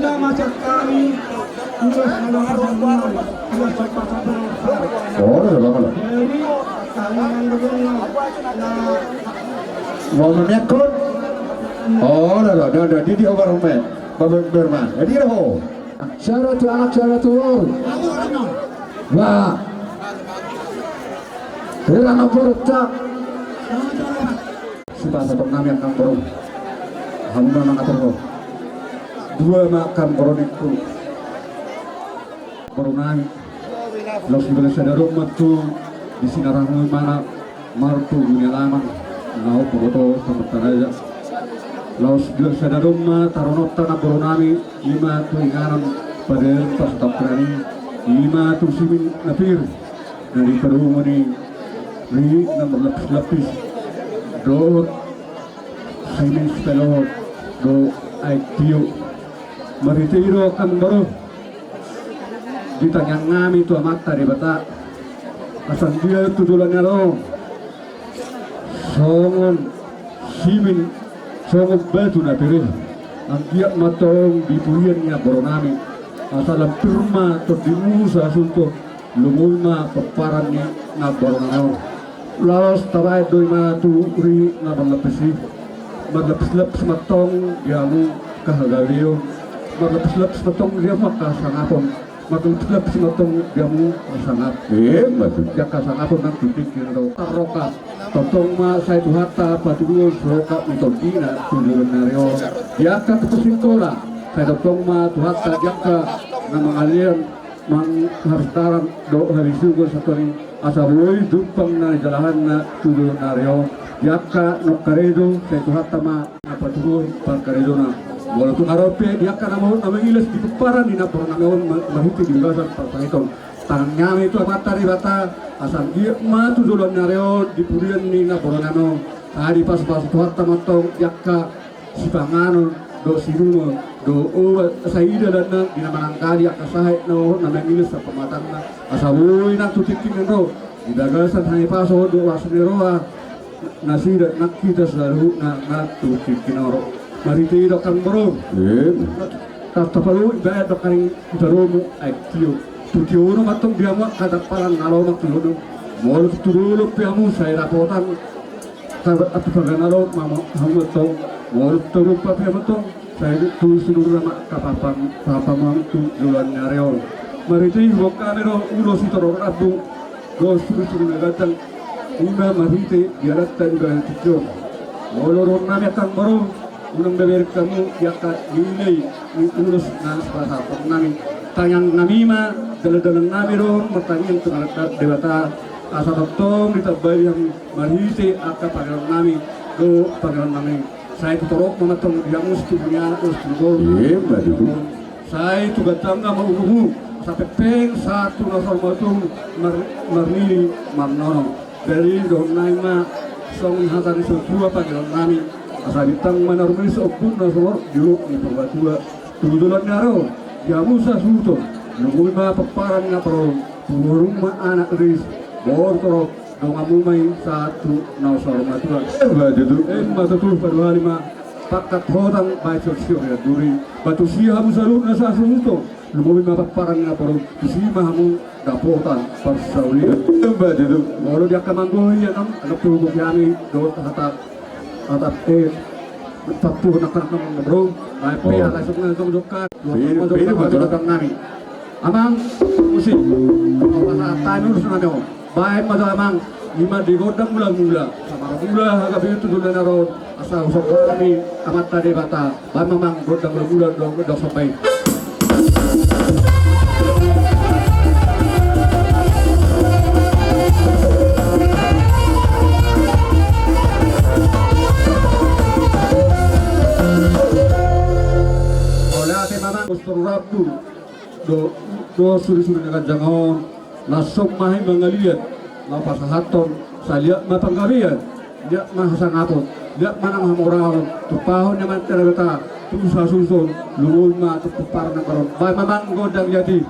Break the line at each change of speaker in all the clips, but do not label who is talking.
Bila macam kami Tugas dalam pertemuan Tugas berpasang
Oh, ada apa lah?
Jadi Kalian bagaimana
Mau menekut? Oh, ada di over rumah. Babak berma. Jadi roh. Syarat tu anak syarat tu. Wah. Rela nomor tak. Sudah satu nama yang kampung. Hamba mengatur roh. Dua makam koroniku. Koronai. Los sebelah sadarum matu di sinarang mana martu dunia lama. Nau foto sama aja. Laos sebelah sadarum taronot tanah koronami 5 tuinganan pada pas takrani 5 tusimin napir dari perumuni ri nomor lapis do simin spelot do aitio maritiro kan baru ditanya ngami tu amat tadi bata asan dia tujulannya lo songon simin songon batu na pere ang giyak matong dipuyan niya boronami asalam pirma to dimusa asunto lumulma paparan ni na boronami lalos tabay doy matu ri na balapisi maglapis-lapis matong diamu kahagaliyo maglapis-lapis matong diamu kasangapon maglapis-lapis matong diamu kasangap matu dia kasangapon ng titik yung taroka totong ma saya tuhata patulul roka mitondina tunjuran nario yaka kepusintola saya totong ma tuhata jaka na mangalian manghartaran do hari sugo satori asaboy dumpang na jalahan na tunjuran nario yaka no karedo saya tuhata ma patulul par karedo na walaupun arope yaka na mo na mangilas di peparan di napor na ngayon mahuti di basan parpangitong tangannya itu mata di bata asal dia matu duluan nareo di purian ni na boronano tadi pas tuhat tamatong yakka sipangano do sirumo do saida dan di nama nangkali yakka sahe no nama ngilis sa pamatang na asaboy na tutikin no di dagasan hai paso do wasneroa nasida nakita selalu na tutikin oro mariti do kang bro tapalu ibae do kang baromo aktio tujuh matong diamu kadaparan nalo maktuno mol turulu piamu saya rapotan atu paganalo mama hamatong mol turu papiamatong saya tulis seluruh nama kapapam tu jualan nareo mariti bokamero ulo sitoro rabu go suru nagatang una mariti dialatan ga tujuh moloron nami kang baru unang beber kamu yakat nilai ulus nas pasapang nami tayang namima dalam namiro pertanyaan terhadap dewata asa totong ditabay yang marhiti aka pagkaroon nami do pagkaroon nami saya tutorok mamatong yang ustunya ustudol saya tugatang nga mauluhu sa pepeng satu nasormatong marnini marnono dari doon naima song hatan iso dua pagkaroon nami asa ditang manarumis opun nasor diluk ni pagbatua tudulan naro jamusa suto nungguin mga paparan nga pero purong mga anak ris bortorok nung amumay satu nausar maturan matutul paduhali ma pakat hodang baik sosyo ya duri batu siya mo sa luna sa suto nungguin mga paparan nga pero siya mahamu dapotan parsauli moro dia kamanggoy yan anak tulog yami do hatap tapu nak bro ay paya kasok na itong jokat dua nami amang musik tayo nurus na nyo baik pada amang lima digodang mula-mula sama mula agak itu dulu naron asal usap kami amat tadi bata baik memang godang mula-mula dong sampai Rabu do suri-suri dengan jangon lasok mahi mangalian lapas haton salia mapanggabian dia mahasang apot dia mana mahamorang tupahon naman terabata tusa susun lumul ma tupar ng karon bay mamang godang yati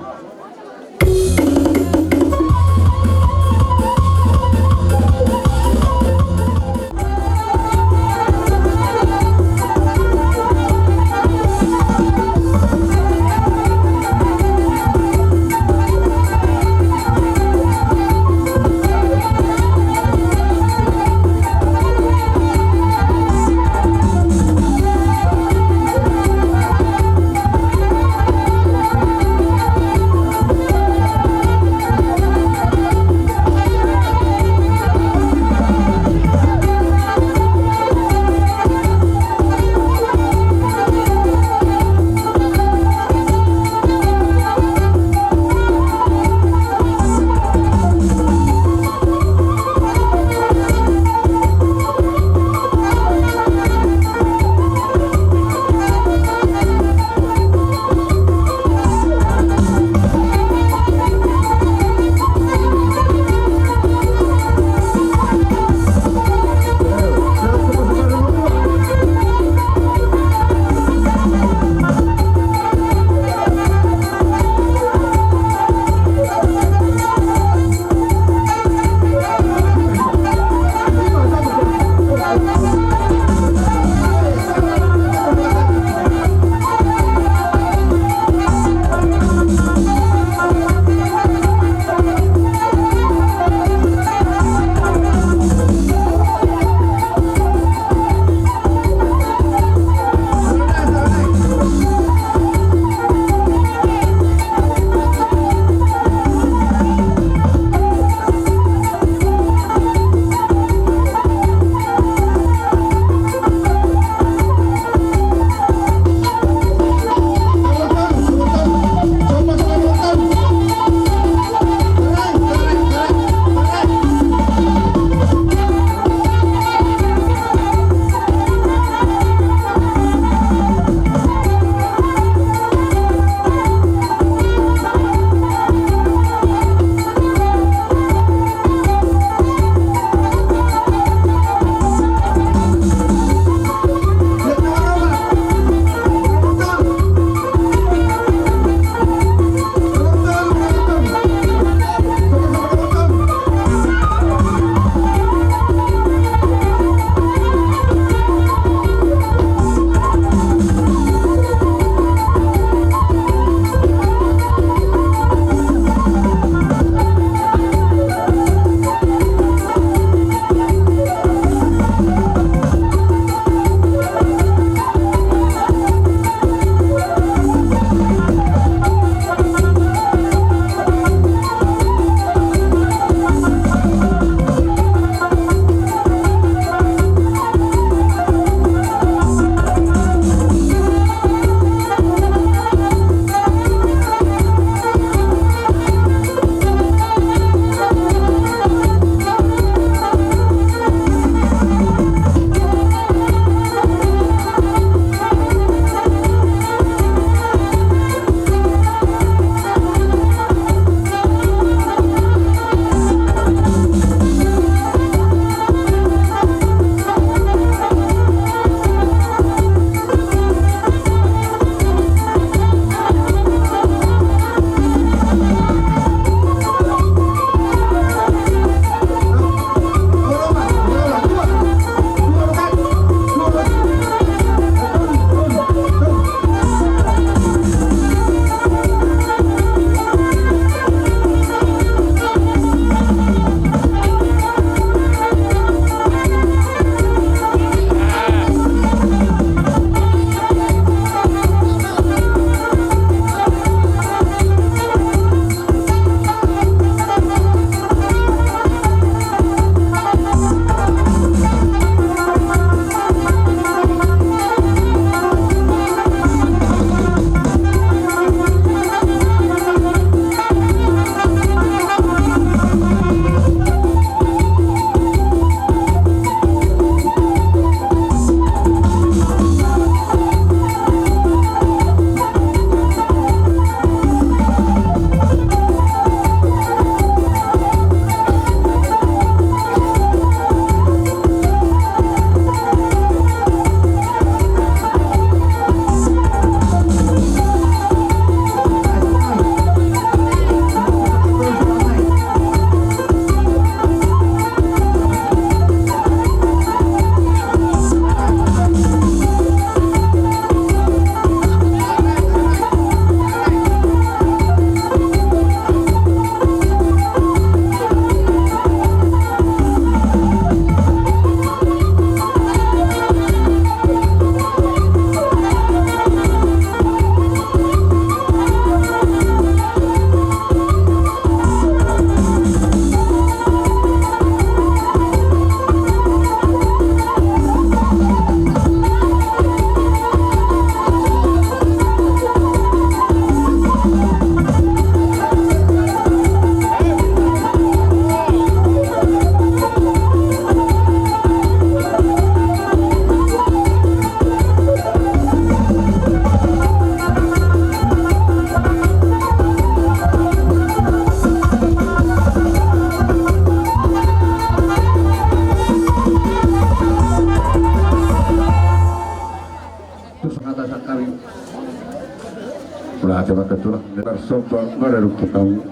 Berarti maka tulah soba mararuk kamu.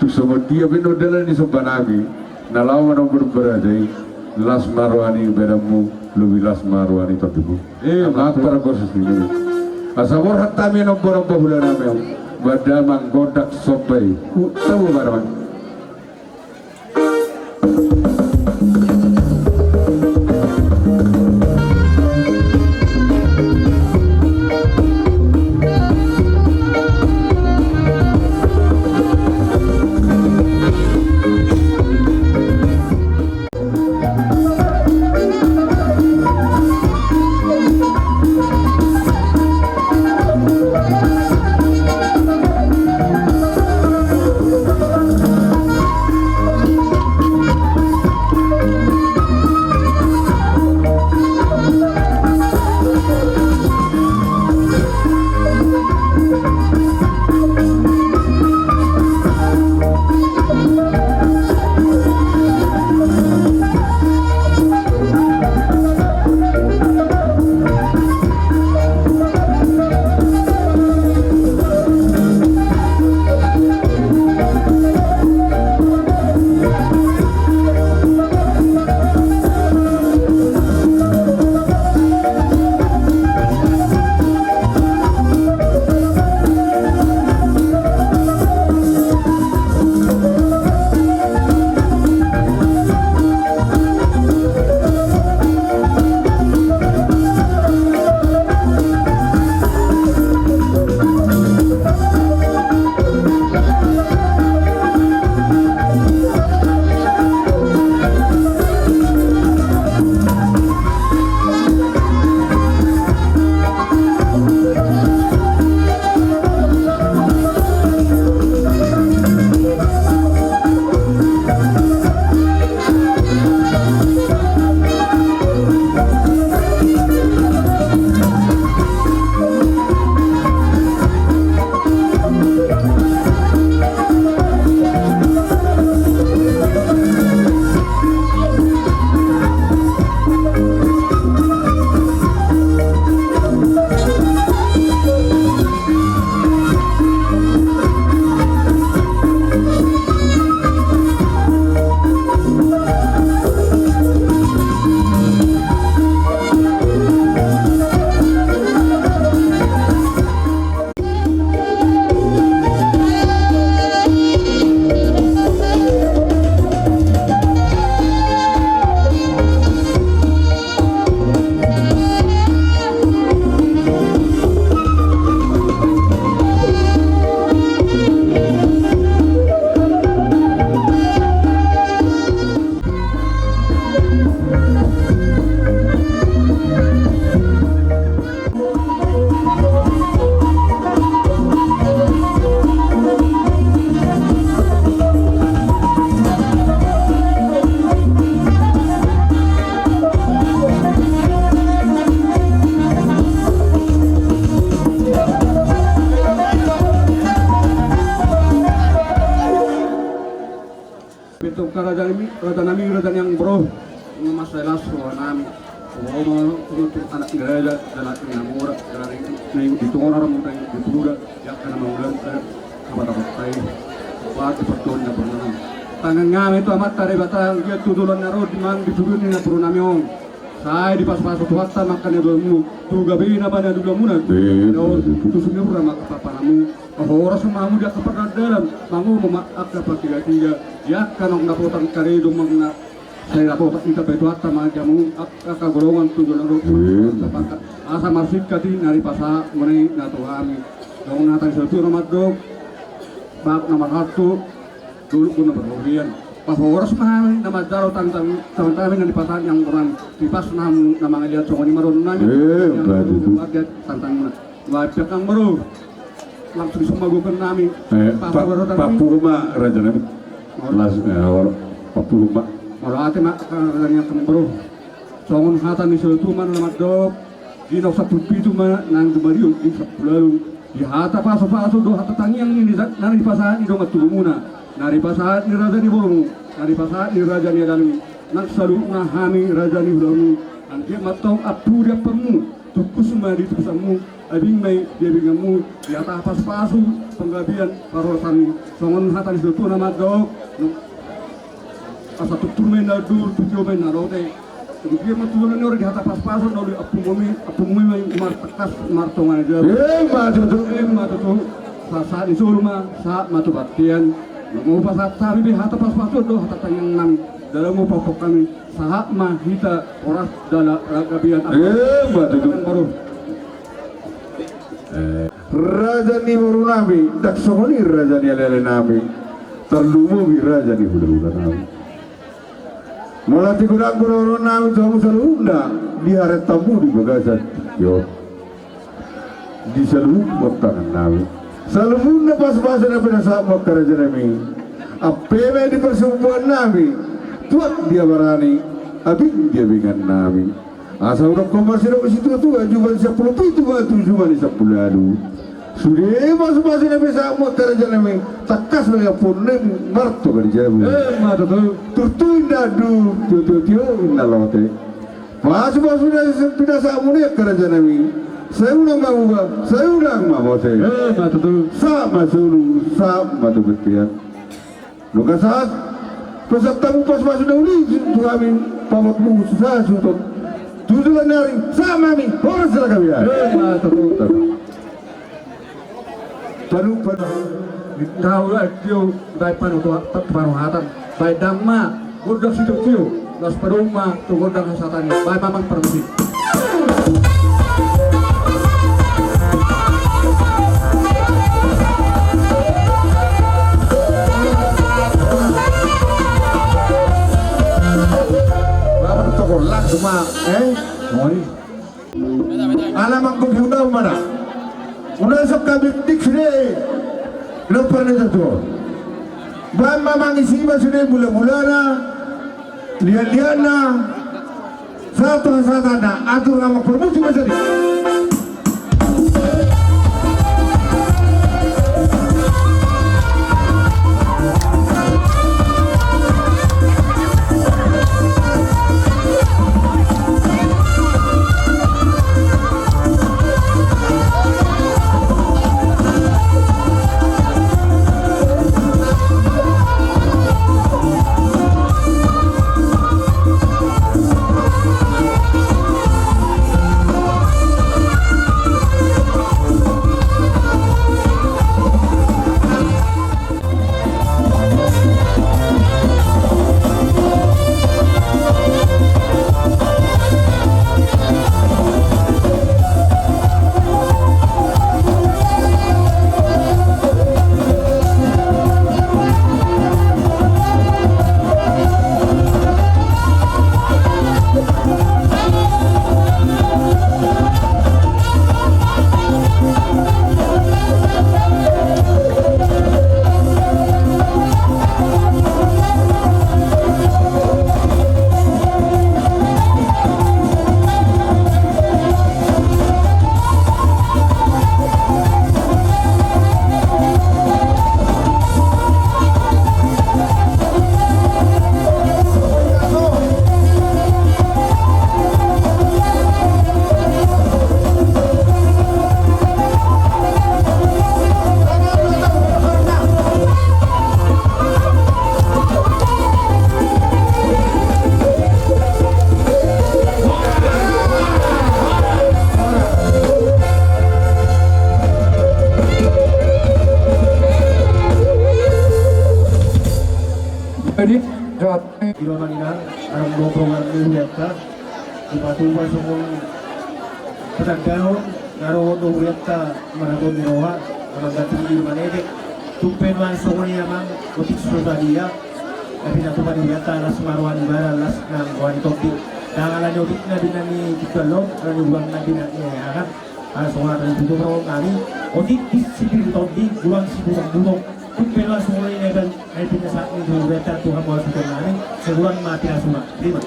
Tu soba dia bino dalan ni soba nabi. Nalawa na berberadai las marwani beramu lubi las marwani tabibu. Amat para proses ini. Asawar hatta mi no borong bahulan namem. Badamang godak sobai. Tahu barang.
Kerajaan yang bro masalah suanami untuk anak gereja dan anak namura dari itu orang muda yang dibuda yang karena mengulang kepada partai waktu pertuanya bernama tangan ngam itu amat tari batang dia tudulan narod mang dituduh ni puru namiong saya di pas-pas waktu makannya dulu tu gabi nama dia dulu muna tu sumber ramah kapanamu orang semua dia kepada dalam mangu memaak kepada tiga ya kanong napotan kare do mga saya napotan kita betu atta majamu aka golongan tu dulu sepakat asa masjid kati nari pasa menai nato kami dong natang satu nomor dok bab nomor 1 dulu pun nomor 2 Pahorus mahal nama jaro tang-tang yang di pasan yang orang di pas nama ngeliat songoni maron nanya yang warga tantang wajah kang baru langsung semagukan nami
Papuruma raja nami Papuruma
orang ate mak yang kang baru songon hatan di situ man nama dok di nok satu pitu mana nang dumariu di sepuluh di hata paso do hata tangiang ini nari di pasan di domat tulumuna nari pasahat ni raja ni burung, nari pasahat ni raja ni dalmi, nak selalu nahami raja ni burung, nanti matong apu dia pemu, tukus mari tukusamu, abing may bibigamu yata pas-pasu penggabian parosan songon hatan itu nama dok asa tuturmen na dur tujumen na rote dia matulan orang di hata pas-pasu noli apumumi may martakas martongan dia matutu sa isurma sa matubatian mau pasat sabi bi hata pas-pasu do hata tanyang nam dalam mau pokok kami sahak mah kita oras dalam gabian
matutu
baru
Raja ni baru nabi, tak sohoni raja ni alele nabi, terlumu bi raja ni budak nabi. Mulai kurang nabi kamu selunda di hari tamu di bagasan, yo di selu tangan nabi. Selunda pas-pas nabi nasa mak raja nabi. Apa di persembuhan nabi, tuat dia berani, abis dia bingan nabi. Asal orang komersil ke situ tu ajuban 10 itu batu cuma di 10 lalu. Sudah masuk-masuk nabi sama kerja nabi takas mereka pun marto kerja bu.
mata tu
Turtuin dadu, tio nalote. Masuk-masuk nabi tidak sama dia kerja nabi. Saya ulang mau saya.
mata tu
Sama sulu, sama tu berpian. Luka saat peserta pas masuk dahulu tu kami pamatmu susah suntuk. Tujuan dari sama mi, orang salah kami ya.
mata tu
Paru
tahu lah tio baik panu tu panu hatan baik dangma godang situ tio las perumah tu godang hasatani baik mamang permisi
baru toko lak cuma
Mori
alam ang computer mana? Una sa kabit dictionary lupa na ito. Ba mamang isiba sila mula-mula na lian-lian na satu na atur nga magpromosi ba sila?
Ini jawab
Di Manila, ang gobrongan ni Huyata, ipatuwa sa mong patagdanon, naroon ng Huyata, maraton ni Roha, ang dating di Manedik, tumpenwan sa kanya mang otik sosadiya, na pinatupan ni Huyata, las marwan ibara, las ng Juan Tokdi. Nangalan ni otik na binan ni Tikalong, ang iwang na binan ni Hayakan, para sa mga nagtutunan kami, otik disipil Tokdi, gulang si Butong-Butong, tumpenwan sa kanya na ay pinasak ni Huyata, Tuhan mo sa namin, seguran mati asuma. Terima.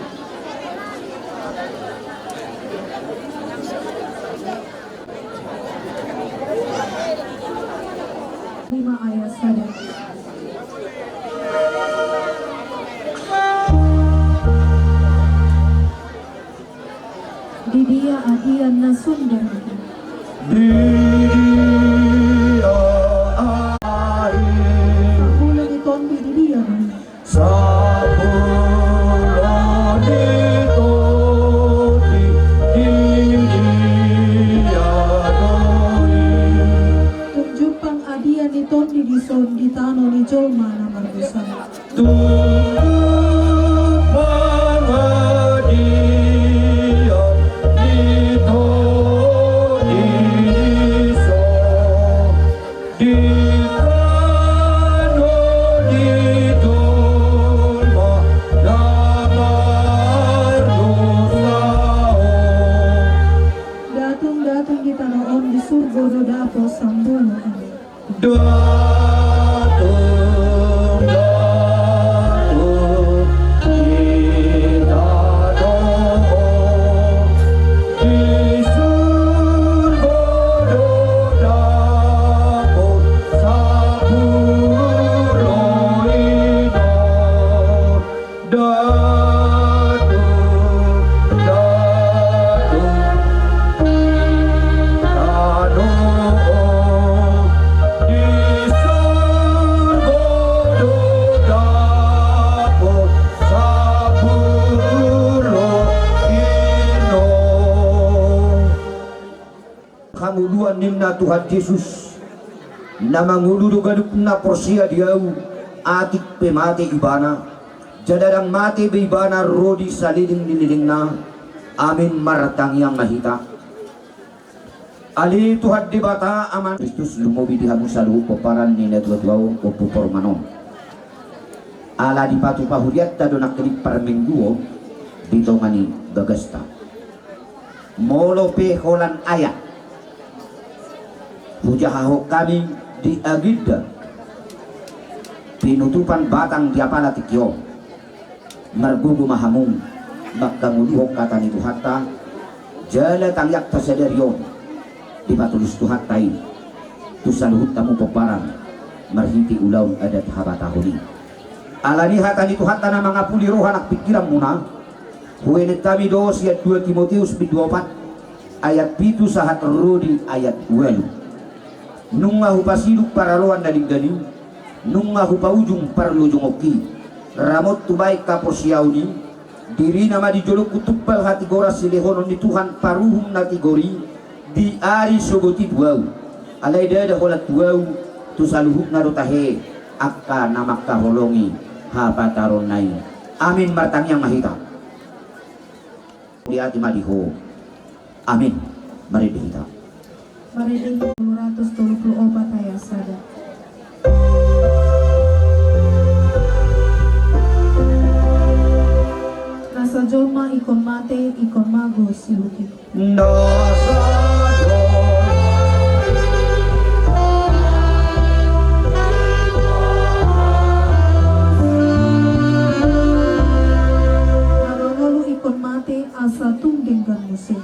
Terima ayah sadar. Di dia adian na sundar. Bulan iton di dia man. Tunjupang adian iton di dison di tano ni Jolma na marbusan. Datang di tanoon di surga do dapo sambuno ani.
Kamuluan ninna Tuhan Yesus na manguludo gadup na porsia diau atik pemate ibana jadadang mate be ibana rodi saliling na amin maratang yang mahita ali Tuhan di bata aman Kristus lumobi di hamu salu peparan nina dua-dua opo pormanon ala di patu pahuriat tadonak kedip parmengduo ditongani bagasta molo pe holan ayat Hujahaho kami di agida pinutupan batang diapala tikyo margugu mahamung magkamuliho katani Tuhatta jala tangyak tasadaryon di patulus Tuhattai tusaluhut tamu peparan marhiti ulaun adat habatahuli alani hatani Tuhatta na mga puli rohan ak pikiran muna huwenet kami dos ayat 2 Timotius 24 ayat 7 sahat rodi ayat 2 nunga hupasiduk para loan daling-daling nunga hupaujung parlujung oki ramot tubay kaposiauni diri nama dijolok kutupal hati goras silehonon ni Tuhan paruhum natigori di ari sogoti duau alay dada holat duau tu saluhuk narotahe akka namak kaholongi hapataron nai amin martang yang mahita di ati madiho amin mari dihita
Mariding 224 ayasada. Nasa Jolma ikon mate ikon mago siluki. Narongolu ikon mate asa tunggenggan musik.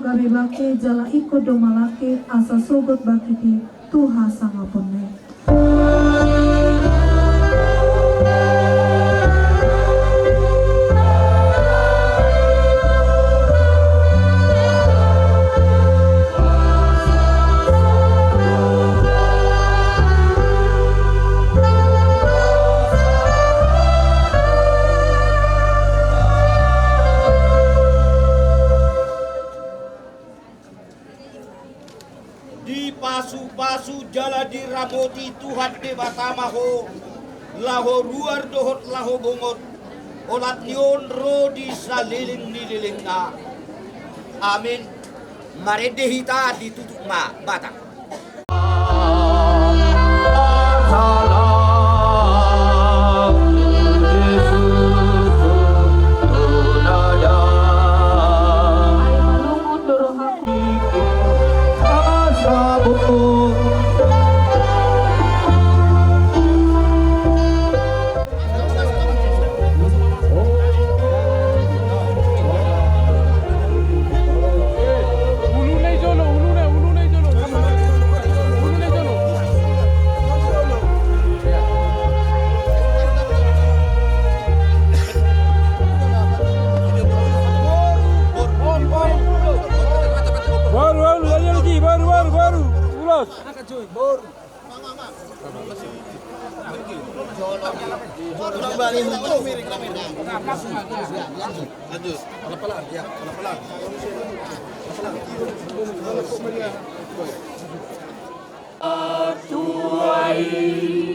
Gabe bake jala iko do malake asa sogot bakiti tuha sangapone.
Pasu jala di ramoti Tuhan de batamaho laho ruar dohot laho bongot olat nion rodi saliling nililing na amin maredehita ditutup ma batang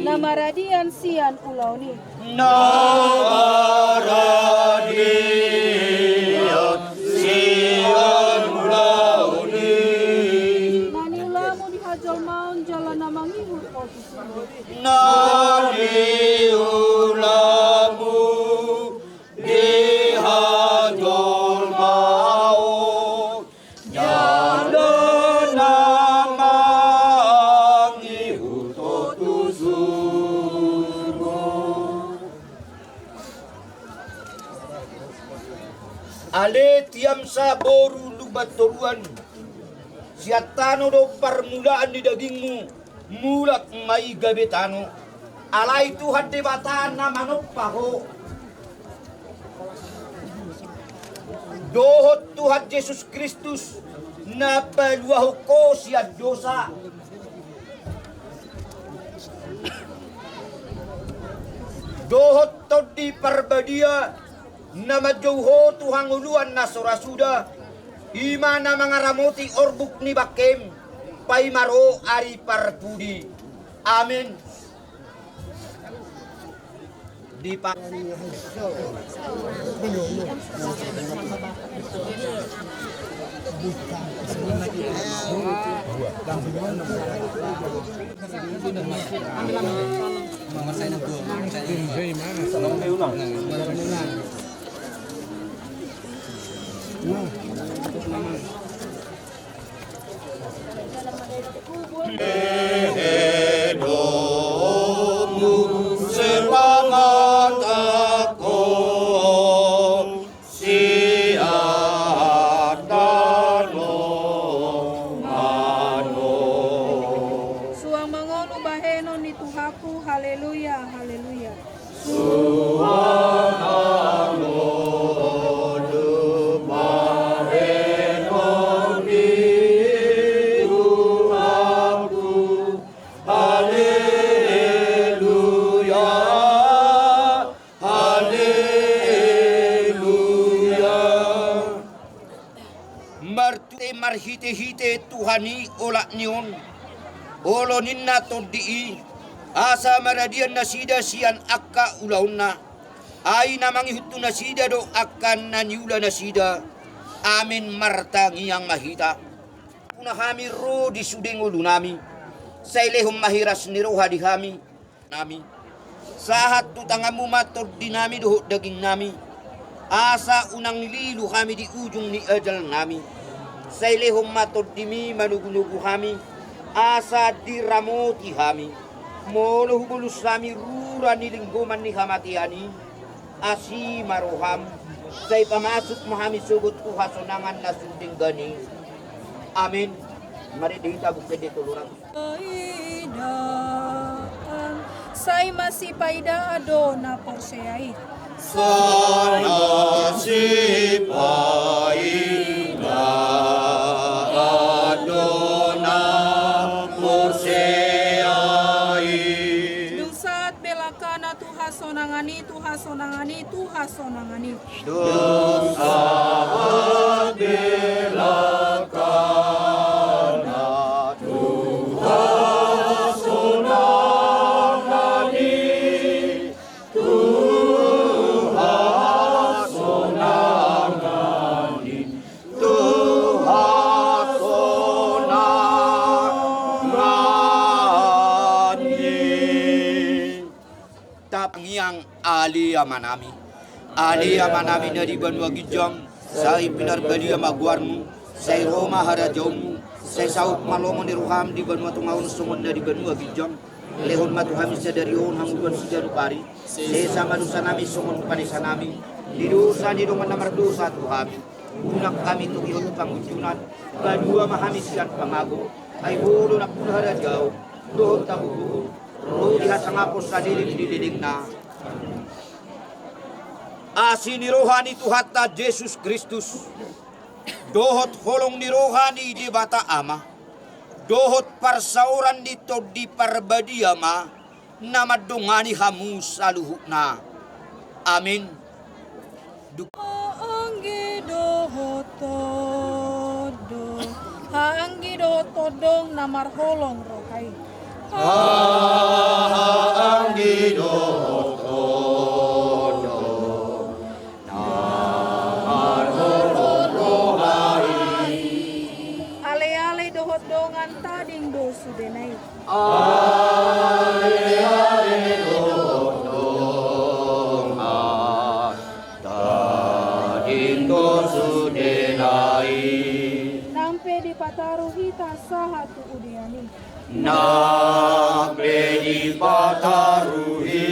Namaradian sian ulau ni. Nani ulamu di hajal maun jalan namangi otis.
Ale tiam saboru lubat toruan, siatano do permulaan di dagingmu, mulak mai gabetano, alai Tuhan debatana manok paho. Dohot Tuhan Yesus Kristus, na paluaho ko siya dosa. Dohot to di perbadia, na majauho Tuhang uluan na sorasuda, ima na mga ramoti orbuk ni bakem, pay maro ari parpudi. Amen. Di pa
Suang mangonu baheno ni Tuhaku, haleluya, haleluya. Marhite-hite Tuhani olak nion olo ninna toddi asa maradian nasida sian akka ulauna ay namangi hutu nasida do akan naniula nasida amin martangi yang mahita punahami ro di sudeng ulunami sailehum mahiras niroha di kami nami sahat tutangamu mator dinami do daging nami asa unang lilu kami di ujung ni ajal nami sailehum matod dimi manugunugu kami asa diramoti kami mono hubulus kami rura nilingguman ni hamatiani asi maroham say pamasok mahami sugot ko hasonangan na sunding gani. Amin. Mari dihita bukti dito lurang. Say masipaida ado na porseai.
Sana sipaida adona porseai.
Dusat belakana Tuha sonangani, Tuha sonangani, Tuha sonangani.
Dusat belakana Tuha sonangani, Tuha sonangani, Tuha sonangani. Tapangiang aliyamanami, aliyamanami na di banwa gijang, sa ipinarbalia magwarmu, sa Roma harajawmu, sa saut malomo ni ruham di banwa tungaun sumon na di banwa gijang, lehon matuhami sa darion hangugan si Janupari, sa sama dosa nami sumon panisa nami, di dosa di dongan namar dosa tuhami, unak kami tukihon pangujunan, badua mahami siyan pamago, ay bulo na pun harajaw, doon tabugo, roh dihat sangapos sa diling na, asi ni rohani Tuhata Yesus Kristus, dohot holong ni rohani di bata ama, dohot parsauran dito di parbadia ma, nama dongani hamu saluhukna. Amin.
Anggido hotodo, anggido todong namar holong rokai.
Anggido hotodo, namar holong rokai.
Ale-ale dohot dongan tading do sudenai.
Ale-ale dohot dongan tading do sudenai.
Nampe di pataru hita sahatu udiani.
Nampe di pataruhi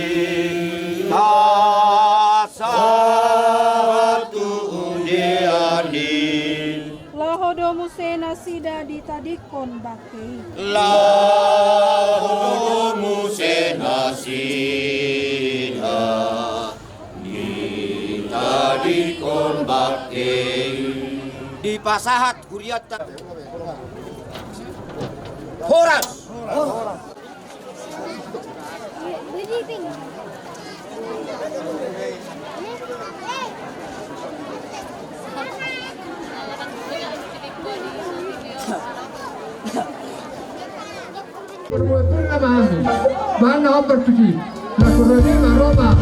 satu undiani.
Lahodomu sena sida ditadikon bakei.
Lahodomu senasida ditadikon bakei. Di pasahat huriat Horas.
Perbuatan kami, mana berpikir, lakukan Roma.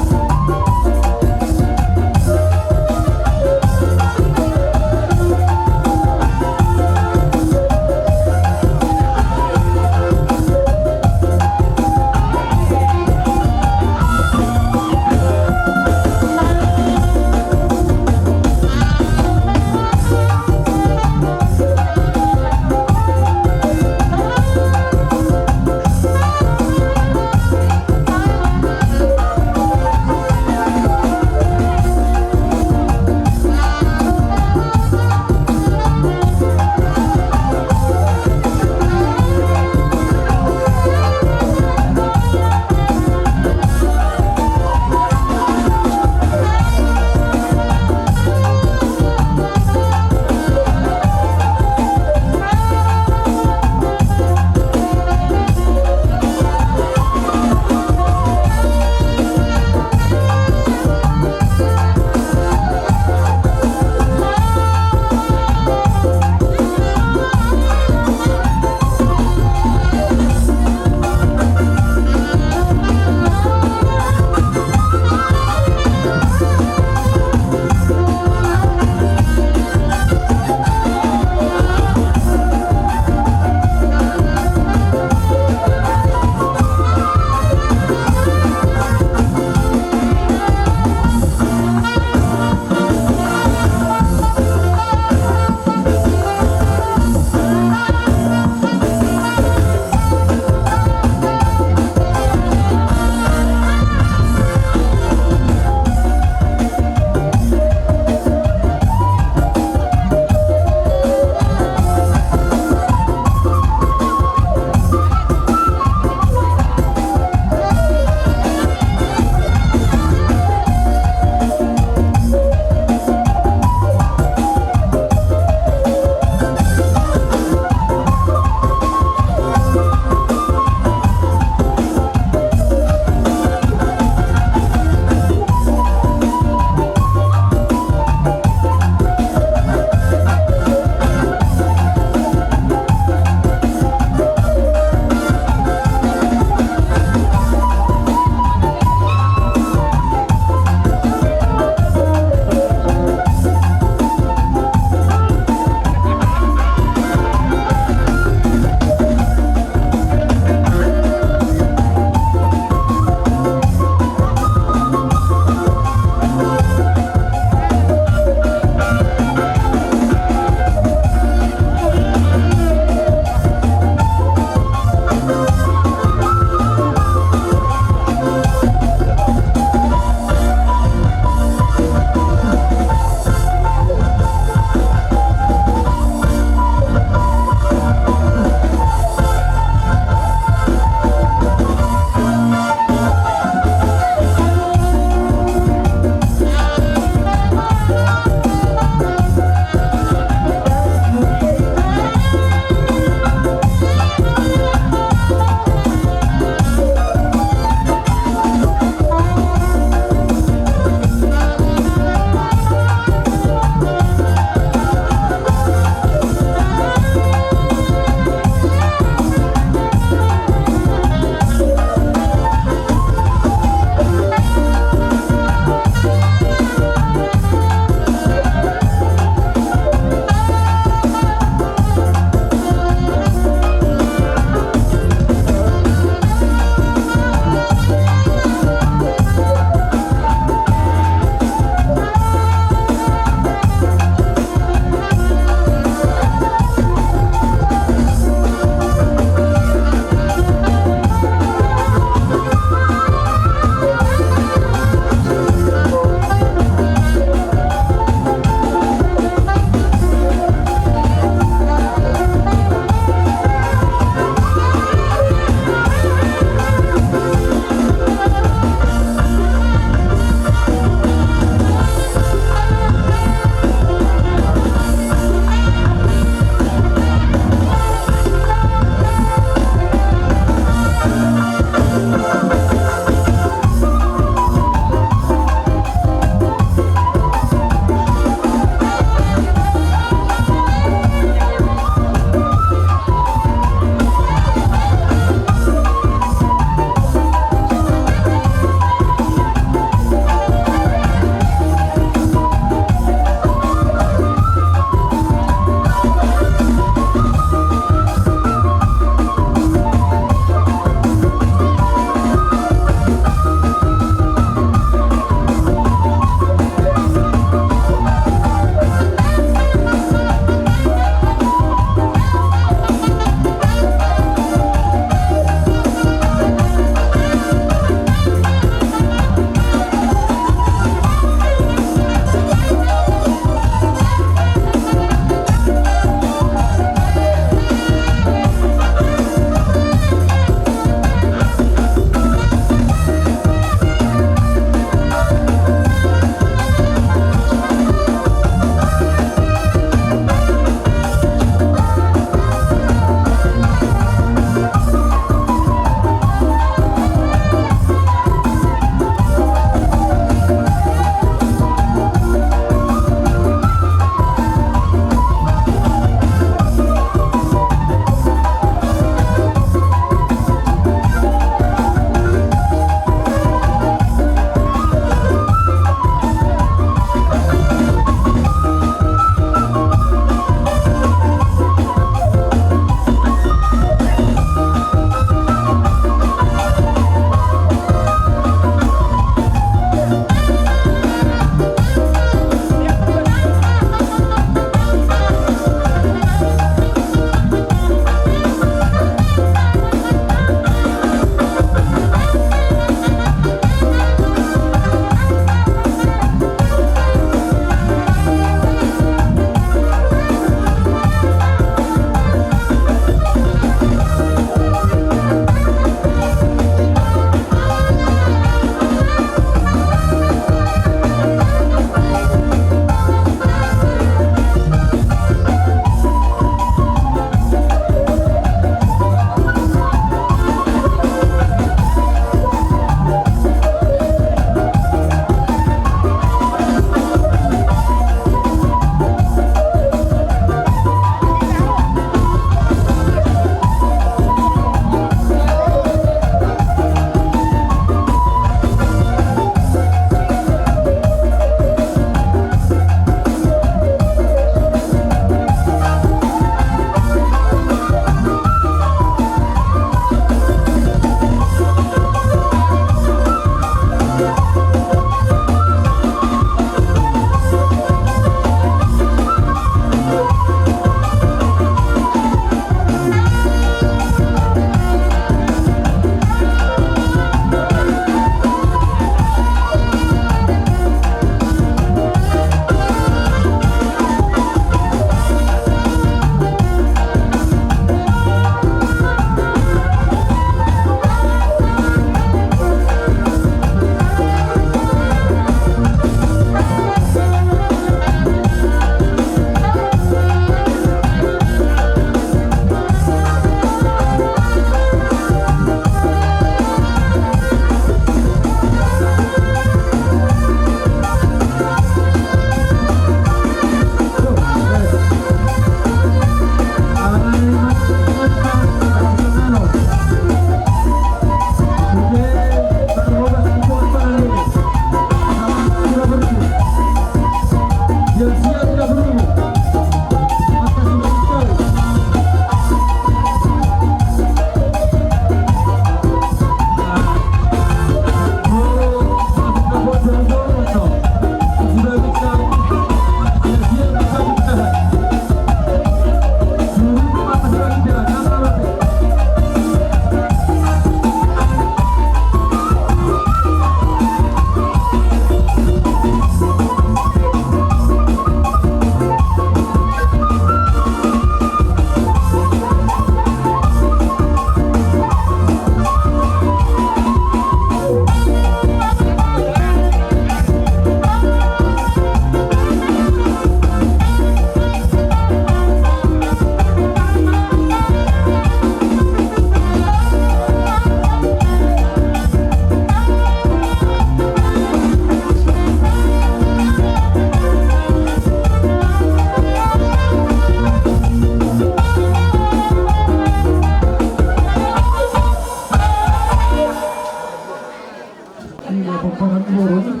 burung.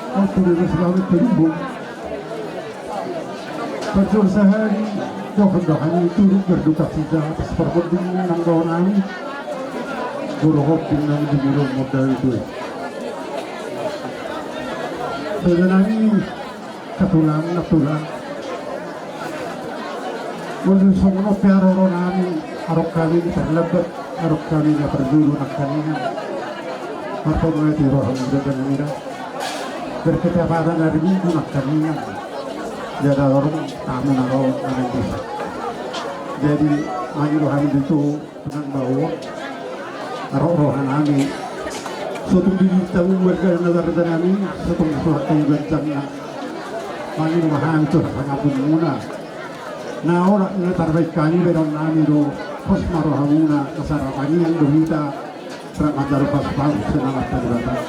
Aku sudah selalu terhubung. Kecil sehari, dohan-dohan itu berduka cita atas perbedaan ng kawan guru hoping ng digiro modal itu. Sebenarnya katulang na tulang. Walau semua piaro namin, arok kami ni terlebat, arok kami ni perdulu nak kanina. Marco mga tiro ang ganda nila. Berketapatan dari minggu nak kanina. Jadi orang tamu naro nanti. Jadi maju hari itu dengan bawa roh-rohan kami. Suatu digital warga negara kami, suatu suatu gantengnya. Maju mahal itu sangat muna. Nah orang ini terbaik kali beron kami do pos marohamuna kasarapani yang dohita teramajar pas-pas senangat terbatas.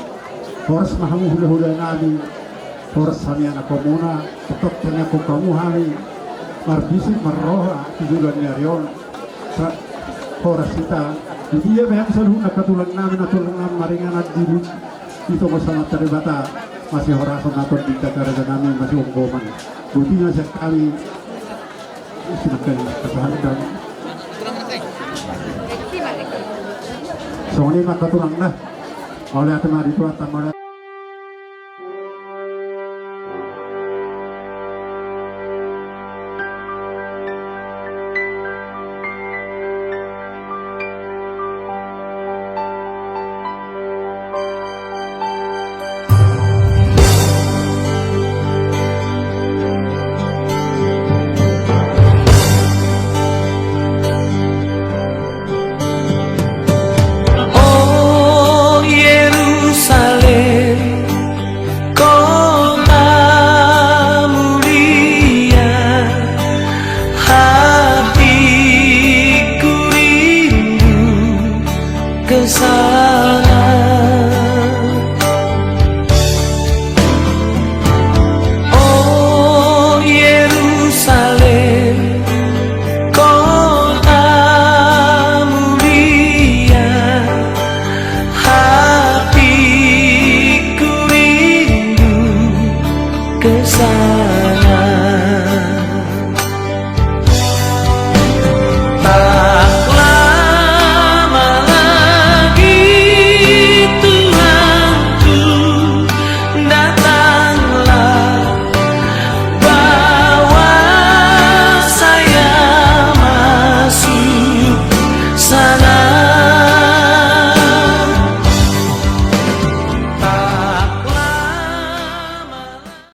Horas mahamu hula-hula kami. Horas kami anak komuna, tetap tanya ko kamu kami marbisik marroha tujuan nyarion. Horas kita, dia memang selalu nakatulang namin maringan at diri itu masama teribata masih horas naton di karena namin masih unggoman. Buti na siya kami sinakan kasahadan. So ini makatulang na oleh ating marito at tamara.
Kesal